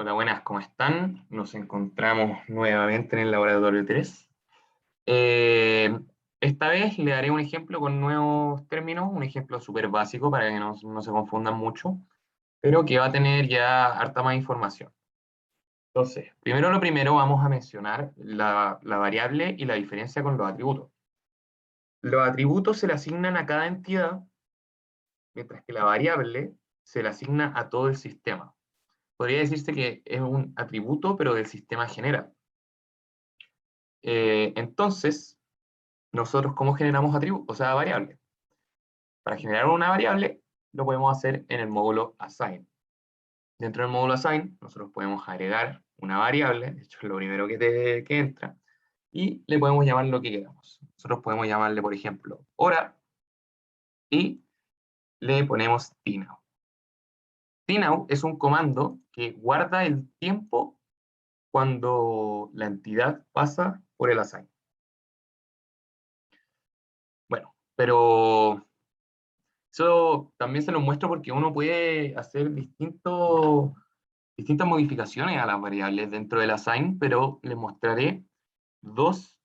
Hola, buenas, ¿cómo están? Nos encontramos nuevamente en el laboratorio 3. Eh, Esta vez le daré un ejemplo con nuevos términos, un ejemplo súper básico para que no se confundan mucho, pero que va a tener ya harta más información. Entonces, primero lo primero vamos a mencionar la variable y la diferencia con los atributos. Los atributos se le asignan a cada entidad, mientras que la variable se le asigna a todo el sistema. Podría decirse que es un atributo, pero del sistema general. Entonces, nosotros, ¿cómo generamos atributos? O sea, variables. Para generar una variable, lo podemos hacer en el módulo assign. Dentro del módulo assign, nosotros podemos agregar una variable, de hecho es lo primero que entra, y le podemos llamar lo que queramos. Nosotros podemos llamarle, por ejemplo, hora, y le ponemos tnow. Tnow es un comando que guarda el tiempo cuando la entidad pasa por el assign. Bueno, pero eso también se lo muestro porque uno puede hacer distintas modificaciones a las variables dentro del assign, pero les mostraré dos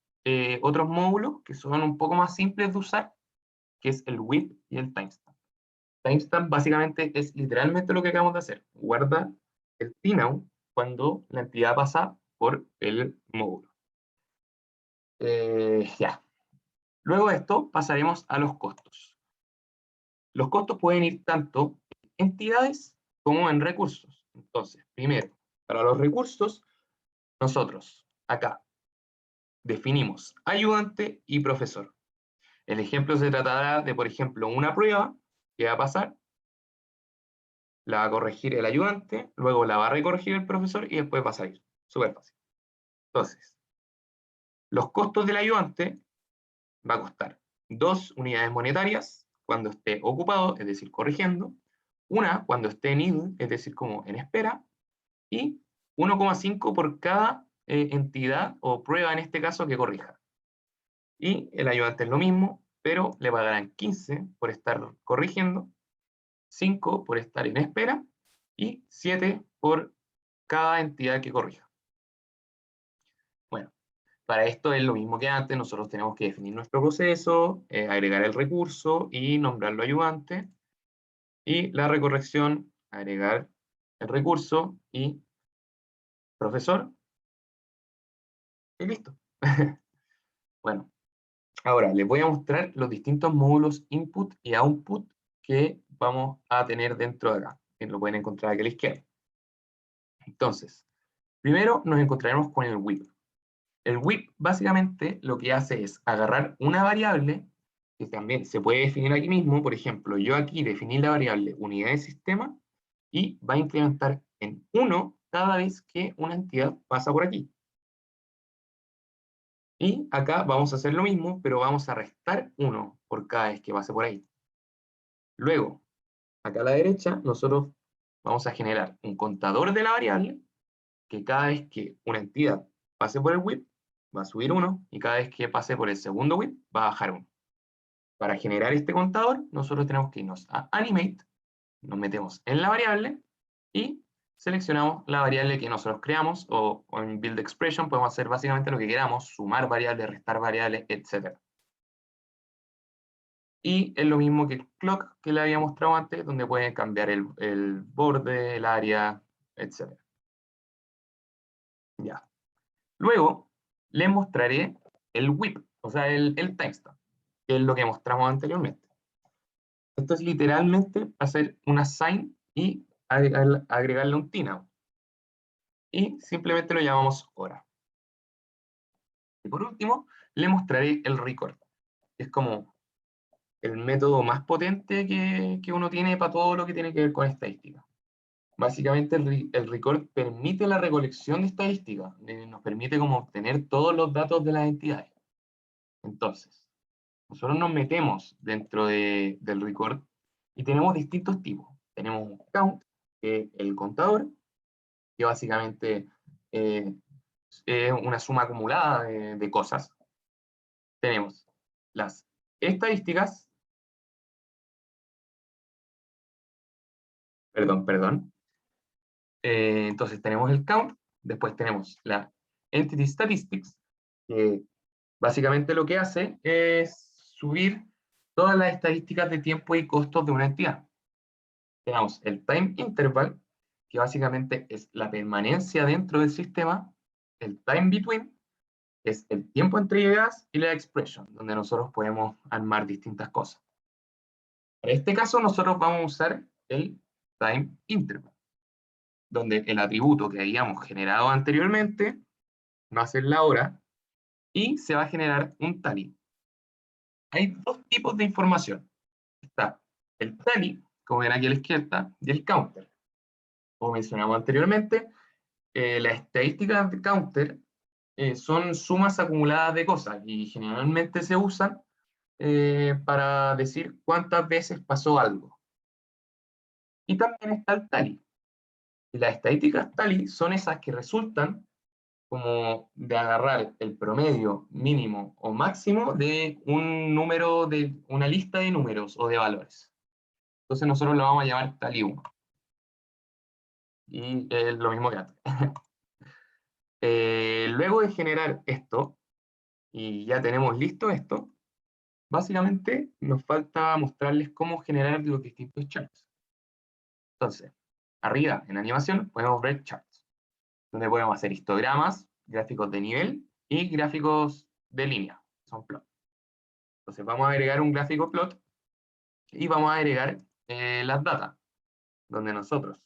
otros módulos que son un poco más simples de usar, que es el with y el timestamp. Timestamp básicamente es literalmente lo que acabamos de hacer. Guarda el tnow cuando la entidad pasa por el módulo. Ya. Luego de esto pasaremos a los costos. Los costos pueden ir tanto en entidades como en recursos. Entonces, primero, para los recursos, nosotros acá definimos ayudante y profesor. El ejemplo se tratará de, por ejemplo, una prueba que va a pasar, la va a corregir el ayudante, luego la va a recorregir el profesor y después va a salir. Súper fácil. Entonces, los costos del ayudante va a costar 2 unidades monetarias cuando esté ocupado, es decir, corrigiendo, una cuando esté en idle, es decir, como en espera, y 1,5 por cada entidad o prueba en este caso que corrija. Y el ayudante es lo mismo, pero le pagarán 15 por estar corrigiendo, 5 por estar en espera y 7 por cada entidad que corrija. Bueno, para esto es lo mismo que antes, nosotros tenemos que definir nuestro proceso, agregar el recurso y nombrarlo ayudante, y la recorrección, agregar el recurso y profesor, y listo. Bueno, ahora les voy a mostrar los distintos módulos input y output que vamos a tener dentro de acá, que lo pueden encontrar aquí a la izquierda. Entonces, primero nos encontraremos con el whip. El whip básicamente lo que hace es agarrar una variable, que también se puede definir aquí mismo, por ejemplo, yo aquí definí la variable unidad de sistema, y va a incrementar en 1 cada vez que una entidad pasa por aquí. Y acá vamos a hacer lo mismo, pero vamos a restar 1 por cada vez que pase por ahí. Luego, acá a la derecha, nosotros vamos a generar un contador de la variable, que cada vez que una entidad pase por el whip, va a subir 1, y cada vez que pase por el segundo whip, va a bajar 1. Para generar este contador, nosotros tenemos que irnos a Animate, nos metemos en la variable, y seleccionamos la variable que nosotros creamos, o en Build Expression podemos hacer básicamente lo que queramos, sumar variables, restar variables, etc. Y es lo mismo que el clock que le había mostrado antes, donde pueden cambiar el borde, el área, etc. Ya. Luego, les mostraré el whip, o sea, el timestamp, que es lo que mostramos anteriormente. Esto es literalmente hacer un assign y agregarle un tnow. Y simplemente lo llamamos hora. Y por último, le mostraré el record, que es como el método más potente que uno tiene para todo lo que tiene que ver con estadística. Básicamente el record permite la recolección de estadísticas, nos permite como obtener todos los datos de las entidades. Entonces, nosotros nos metemos dentro del record y tenemos distintos tipos. Tenemos un count, que es el contador, que básicamente es una suma acumulada de cosas. Tenemos las estadísticas, perdón, Entonces tenemos el count, después tenemos la entity statistics, que básicamente lo que hace es subir todas las estadísticas de tiempo y costos de una entidad. Tenemos el time interval, que básicamente es la permanencia dentro del sistema, el time between, que es el tiempo entre llegadas, y la expression, donde nosotros podemos armar distintas cosas. En este caso nosotros vamos a usar el time interval, donde el atributo que habíamos generado anteriormente va a ser la hora y se va a generar un tally. Hay dos tipos de información. Está el tally, como ven aquí a la izquierda, y el counter. Como mencionamos anteriormente, las estadísticas de counter son sumas acumuladas de cosas y generalmente se usan para decir cuántas veces pasó algo. Y también está el tally. Y las estadísticas tally son esas que resultan como de agarrar el promedio mínimo o máximo de un número, de una lista de números o de valores. Entonces nosotros lo vamos a llamar tally 1. Y es lo mismo que antes. Luego de generar esto, y ya tenemos listo esto, básicamente nos falta mostrarles cómo generar los distintos charts. Entonces, arriba en animación podemos ver charts, donde podemos hacer histogramas, gráficos de nivel y gráficos de línea, son plot. Entonces vamos a agregar un gráfico plot y vamos a agregar las datas, donde nosotros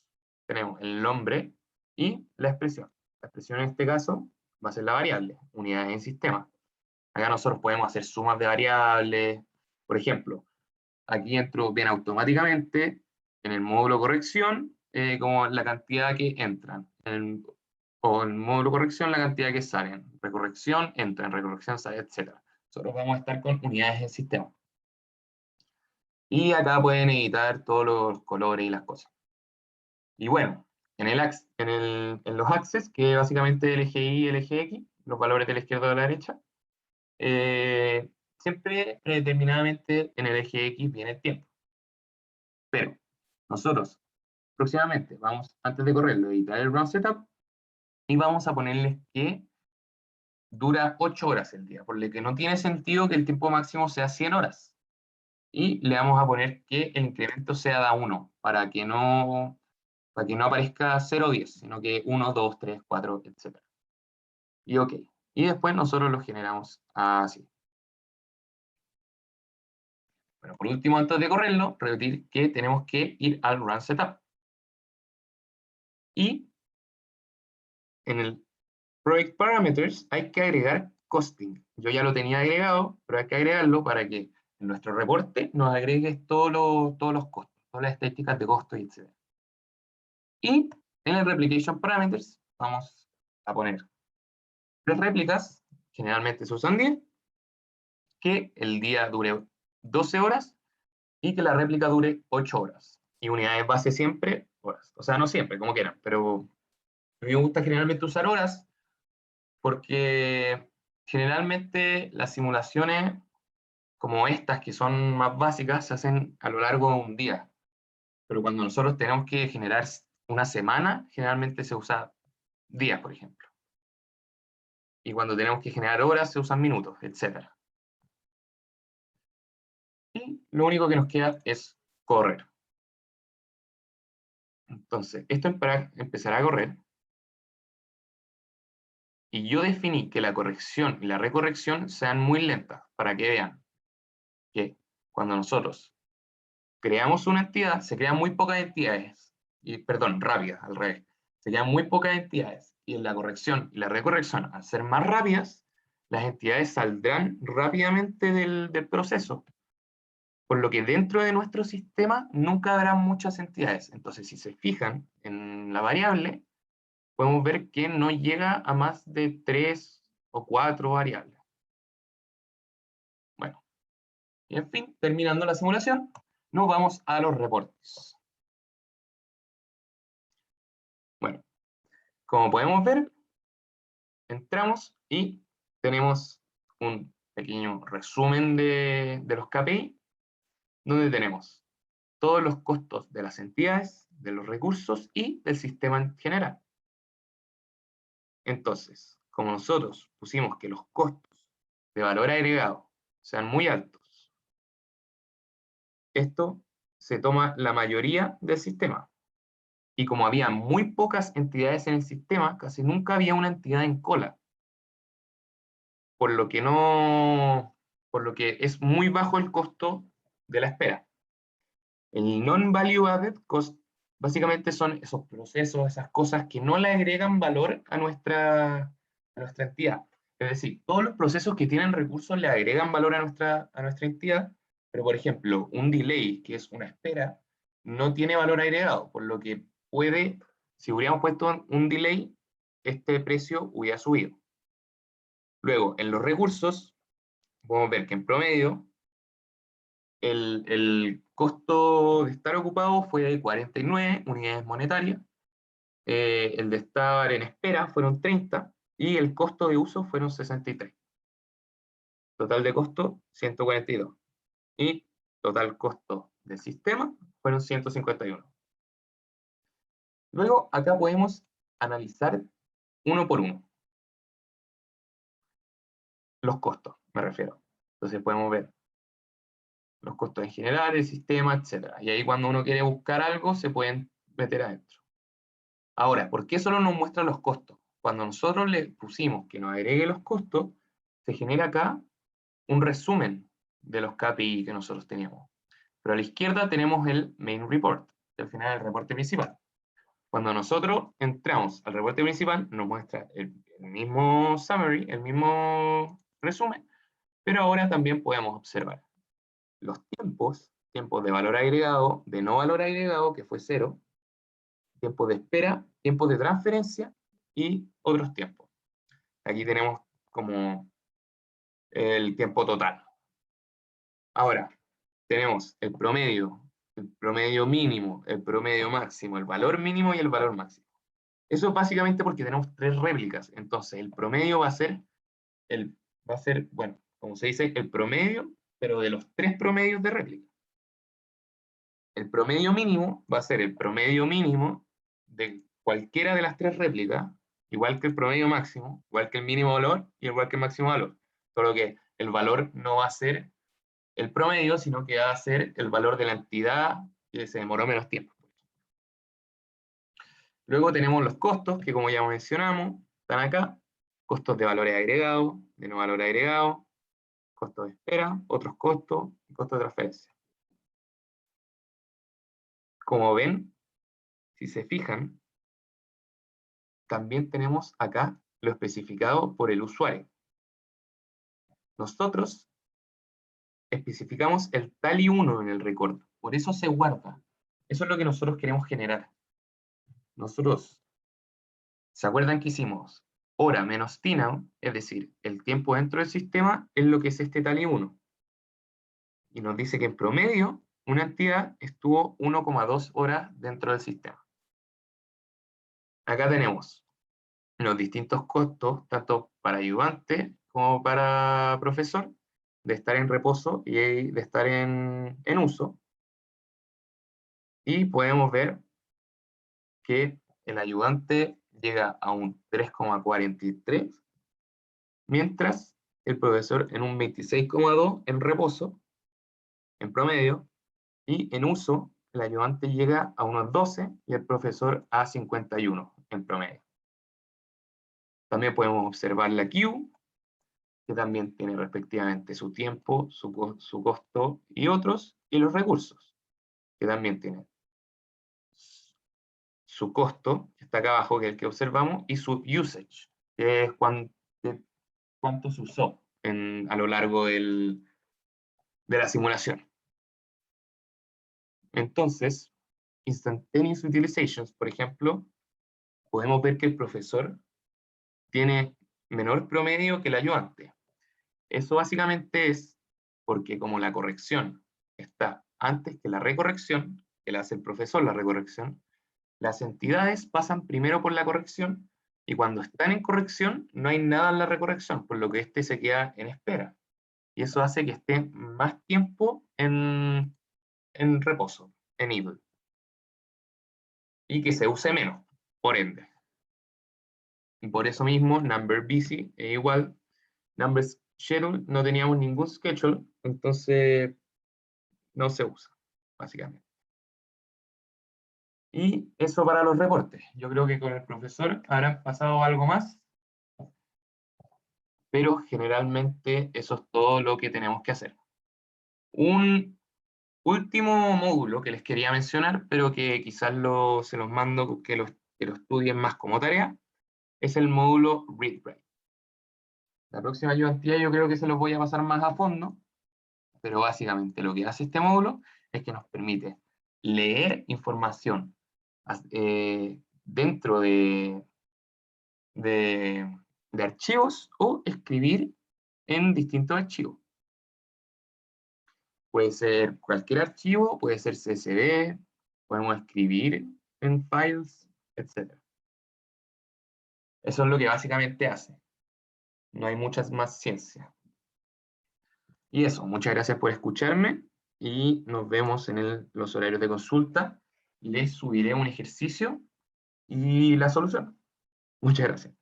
tenemos el nombre y la expresión. La expresión en este caso va a ser la variable, unidades en sistema. Acá nosotros podemos hacer sumas de variables. Por ejemplo, aquí entro bien automáticamente en el módulo corrección, como la cantidad que entran. O en el módulo corrección, la cantidad que salen. Recorrección, entran, recorrección, salen, etc. Nosotros vamos a estar con unidades en sistema. Y acá pueden editar todos los colores y las cosas. Y bueno, en los axes, que básicamente LGI y LGX, los valores de la izquierda o de la derecha, siempre predeterminadamente en el eje X viene el tiempo. Pero nosotros próximamente vamos, antes de correrlo, editar el run setup y vamos a ponerles que dura 8 horas el día, por lo que no tiene sentido que el tiempo máximo sea 100 horas. Y le vamos a poner que el incremento sea de 1, para que no aparezca 0 o 10, sino que 1, 2, 3, 4, etc. Y OK. Y después nosotros lo generamos así. Bueno, por último, antes de correrlo, repetir que tenemos que ir al run setup. Y en el project parameters hay que agregar costing. Yo ya lo tenía agregado, pero hay que agregarlo para que en nuestro reporte nos agregue todos los costos, todas las estadísticas de costos, etc. Y en el replication parameters vamos a poner 3 réplicas, generalmente se usan 10, que el día dure 12 horas y que la réplica dure 8 horas. Y unidades base siempre horas. O sea, no siempre, como quieran, pero a mí me gusta generalmente usar horas porque generalmente las simulaciones como estas, que son más básicas, se hacen a lo largo de un día. Pero cuando nosotros tenemos que generar una semana, generalmente se usa días, por ejemplo. Y cuando tenemos que generar horas, se usan minutos, etc. Y lo único que nos queda es correr. Entonces, esto empezará a correr. Y yo definí que la corrección y la recorrección sean muy lentas, para que vean que cuando nosotros creamos una entidad, se crean muy pocas entidades, perdón, rápidas, al revés. Se crean muy pocas entidades, y en la corrección y la recorrección, al ser más rápidas, las entidades saldrán rápidamente del proceso, por lo que dentro de nuestro sistema nunca habrá muchas entidades. Entonces, si se fijan en la variable, podemos ver que no llega a más de 3 o 4 variables. Bueno, y en fin, terminando la simulación, nos vamos a los reportes. Bueno, como podemos ver, entramos y tenemos un pequeño resumen de los KPI, donde tenemos todos los costos de las entidades, de los recursos y del sistema en general. Entonces, como nosotros pusimos que los costos de valor agregado sean muy altos, esto se toma la mayoría del sistema. Y como había muy pocas entidades en el sistema, casi nunca había una entidad en cola. Por lo que es muy bajo el costo de la espera. El non-value added cost básicamente son esos procesos, esas cosas que no le agregan valor a nuestra entidad. Es decir, todos los procesos que tienen recursos le agregan valor a nuestra entidad, pero por ejemplo, un delay, que es una espera, no tiene valor agregado, por lo que puede, si hubiéramos puesto un delay, este precio hubiera subido. Luego, en los recursos, podemos ver que en promedio el costo de estar ocupado fue de 49 unidades monetarias, el de estar en espera fueron 30 y el costo de uso fueron 63. Total de costo 142 y total costo del sistema fueron 151. Luego acá podemos analizar uno por uno. Los costos, me refiero. Entonces podemos ver los costos en general, el sistema, etc. Y ahí cuando uno quiere buscar algo, se pueden meter adentro. Ahora, ¿por qué solo nos muestra los costos? Cuando nosotros le pusimos que nos agregue los costos, se genera acá un resumen de los KPI que nosotros teníamos. Pero a la izquierda tenemos el main report, al final el reporte principal. Cuando nosotros entramos al reporte principal, nos muestra el mismo summary, el mismo resumen, pero ahora también podemos observar los tiempos de valor agregado, de no valor agregado, que fue 0, tiempo de espera, tiempo de transferencia y otros tiempos. Aquí tenemos como el tiempo total. Ahora, tenemos el promedio mínimo, el promedio máximo, el valor mínimo y el valor máximo. Eso es básicamente porque tenemos 3 réplicas. Entonces, el promedio va a ser, bueno, como se dice, el promedio, pero de los 3 promedios de réplica. El promedio mínimo va a ser el promedio mínimo de cualquiera de las 3 réplicas, igual que el promedio máximo, igual que el mínimo valor y igual que el máximo valor. Solo que el valor no va a ser el promedio, sino que va a ser el valor de la entidad que se demoró menos tiempo. Luego tenemos los costos, que como ya mencionamos, están acá. Costos de valores agregados, de no valor agregado, costos de espera, otros costos y costos de transferencia. Como ven, si se fijan, también tenemos acá lo especificado por el usuario. Nosotros especificamos el tally1 en el record, por eso se guarda. Eso es lo que nosotros queremos generar. Nosotros, ¿se acuerdan que hicimos hora menos tnow? Es decir, el tiempo dentro del sistema es lo que es este tally1. Y nos dice que en promedio una entidad estuvo 1,2 horas dentro del sistema. Acá tenemos los distintos costos, tanto para ayudante como para profesor, de estar en reposo y de estar en uso. Y podemos ver que el ayudante llega a un 3,43, mientras el profesor en un 26,2 en reposo, en promedio, y en uso el ayudante llega a unos 12 y el profesor a 51 en promedio. También podemos observar la queue, que también tiene respectivamente su tiempo, su costo y otros, y los recursos, que también tienen su costo, que está acá abajo, que es el que observamos, y su usage, que es cuánto se usó a lo largo de la simulación. Entonces, instantaneous utilizations, por ejemplo, podemos ver que el profesor tiene menor promedio que el ayudante. Eso básicamente es porque como la corrección está antes que la recorrección, que la hace el profesor la recorrección, las entidades pasan primero por la corrección y cuando están en corrección no hay nada en la recorrección, por lo que este se queda en espera. Y eso hace que esté más tiempo en reposo, en idle. y que se use menos, por ende. Y por eso mismo, number busy es igual, number schedule, no teníamos ningún schedule, entonces no se usa, básicamente. Y eso para los reportes. Yo creo que con el profesor habrán pasado algo más, pero generalmente eso es todo lo que tenemos que hacer. Un último módulo que les quería mencionar, pero que quizás se los mando que lo estudien más como tarea, es el módulo ReadWrite. La próxima ayudantía yo creo que se los voy a pasar más a fondo, pero básicamente lo que hace este módulo es que nos permite leer información dentro de archivos o escribir en distintos archivos. Puede ser cualquier archivo, puede ser CSV, podemos escribir en files, etc. Eso es lo que básicamente hace. No hay muchas más ciencias. Y eso, muchas gracias por escucharme y nos vemos en los horarios de consulta. Les subiré un ejercicio y la solución. Muchas gracias.